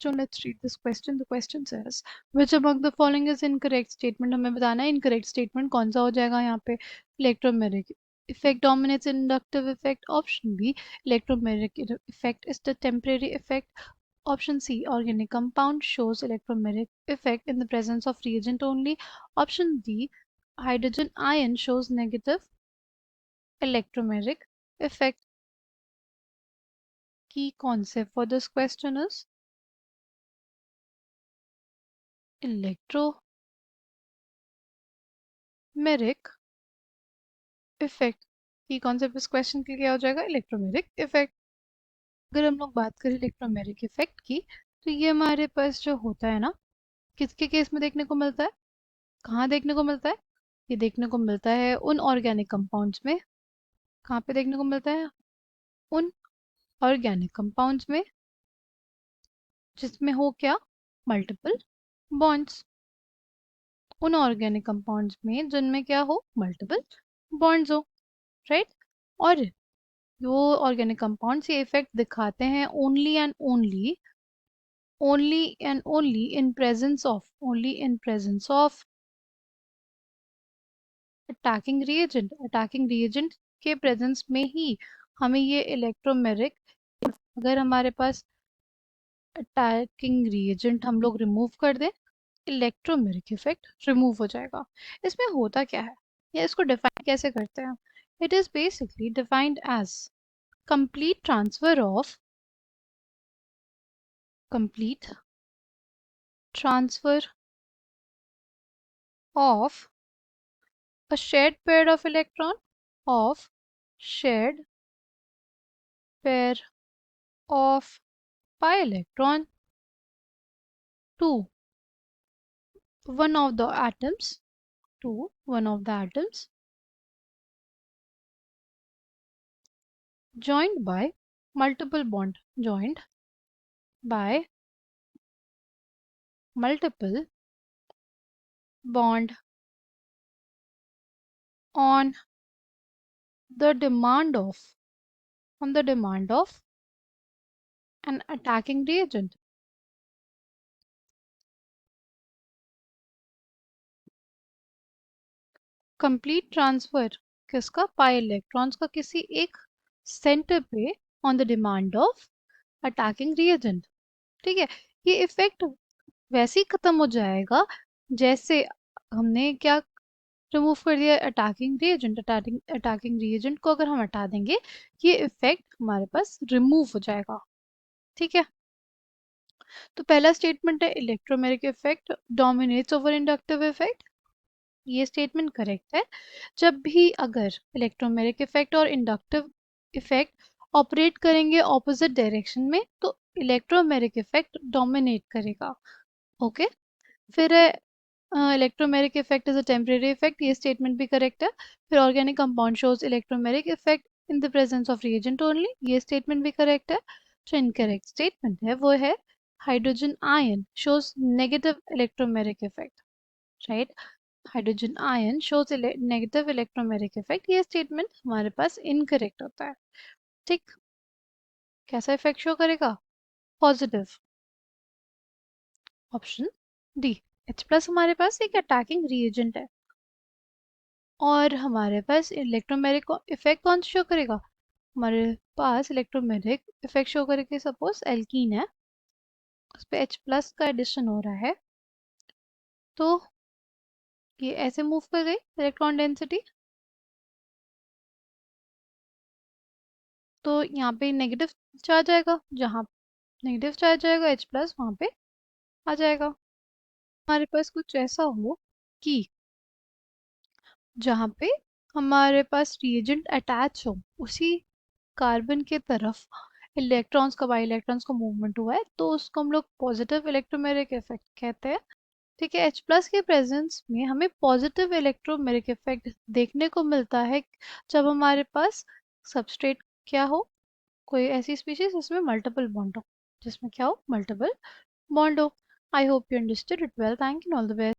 So let's read this question. The question says, which among the following is incorrect statement? हमें बताना है incorrect statement कौन सा हो जाएगा यहाँ पे. Electromagnetic effect dominates inductive effect. Option B, electromagnetic effect is the temporary effect. Option C, organic compound shows electromagnetic effect in the presence of reagent only. Option D, hydrogen ion shows negative electromagnetic effect. Key concept for this question is electromagnetic effect. की concept इस question के लिए क्या हो जाएगा? Electromagnetic effect. अगर हम लोग बात करें इलेक्ट्रोमैग्नेटिक इफेक्ट की, तो ये हमारे पास जो होता है ना, किसके केस में देखने को मिलता है, कहाँ देखने को मिलता है? ये देखने को मिलता है उन ऑर्गेनिक कंपाउंड्स में. कहाँ पे देखने को मिलता है? उन ऑर्गेनिक कंपाउंड्स में जिसमें हो क्या? Multiple bonds. उन ऑर्गेनिक कंपाउंड्स में जिनमें क्या हो? मल्टीपल बॉन्ड्स हो. राइट. और जो ऑर्गेनिक कंपाउंड्स ये इफेक्ट दिखाते हैं only in presence of attacking reagent के प्रेजेंस में ही हमें ये इलेक्ट्रोमेरिक. अगर हमारे पास अटैकिंग रिएजेंट हम लोग रिमूव कर दें, इलेक्ट्रोमेरिक इफेक्ट रिमूव हो जाएगा. इसमें होता क्या है या इसको डिफाइन कैसे करते हैं? It is basically defined as complete transfer of a shared pair of shared pair of pi electron to one of the atoms joined by multiple bond on the demand of an attacking reagent. Complete transfer किसका? Pi electrons का किसी एक centre पे on the demand of attacking reagent. ठीक है. ये effect वैसे ही खत्म हो जाएगा जैसे हमने क्या रिमूव कर दिया? अटैकिंग रिएजेंट को अगर हम हटा देंगे, ये इफेक्ट हमारे पास रिमूव हो जाएगा. ठीक है. तो पहला स्टेटमेंट है electromagnetic effect dominates over inductive effect. ये स्टेटमेंट करेक्ट है. जब भी अगर इलेक्ट्रोमैग्नेटिक इफेक्ट और इंडक्टिव इफेक्ट ऑपरेट करेंगे ऑपोजिट डायरेक्शन में, तो इलेक्ट्रोमैग्नेटिक इफेक्ट डोमिनेट करेगा. ओके. फिर electromagnetic effect is a temporary effect. ये स्टेटमेंट भी करेक्ट है. फिर organic compound shows electromagnetic effect in the presence of reagent only. ये स्टेटमेंट भी करेक्ट है. जो इनकरेक्ट स्टेटमेंट है वो है hydrogen ion shows negative electromagnetic effect. Right. Hydrogen ion shows negative electromagnetic effect. ये स्टेटमेंट हमारे पास इनकरेक्ट होता है. ठीक. कैसा इफेक्ट शो करेगा? Positive. Option D. H plus हमारे पास एक अटैकिंग रिएजेंट है और हमारे पास इलेक्ट्रोमैग्नेटिक इफेक्ट कौन शो करेगा? हमारे पास इलेक्ट्रोमैग्नेटिक इफेक्ट शो करेगा. सपोज एल्कीन है, उस पर H प्लस का एडिशन हो रहा है, तो ये ऐसे मूव कर गई इलेक्ट्रॉन डेंसिटी, तो यहाँ पे नेगेटिव चार्ज आएगा. जहाँ नेगेटिव चार्ज आएगा H प्लस वहाँ पे आ जाएगा. हमारे पास कुछ ऐसा हो कि जहाँ पे हमारे पास रिएजेंट अटैच हो, उसी कार्बन के तरफ इलेक्ट्रॉन्स का बाई इलेक्ट्रॉन्स का मूवमेंट हुआ है, तो उसको हम लोग पॉजिटिव इलेक्ट्रोमैग्नेटिक इफेक्ट कहते हैं. ठीक है. H प्लस के प्रेजेंस में हमें पॉजिटिव इलेक्ट्रोमैग्नेटिक इफेक्ट देखने को मिलता है जब हमारे पास सबस्ट्रेट क्या हो? कोई ऐसी स्पीशीज जिसमें मल्टीपल बॉन्ड हो. जिसमें क्या हो? मल्टीपल बॉन्ड हो. I hope you understood it well. Thank you. All the best.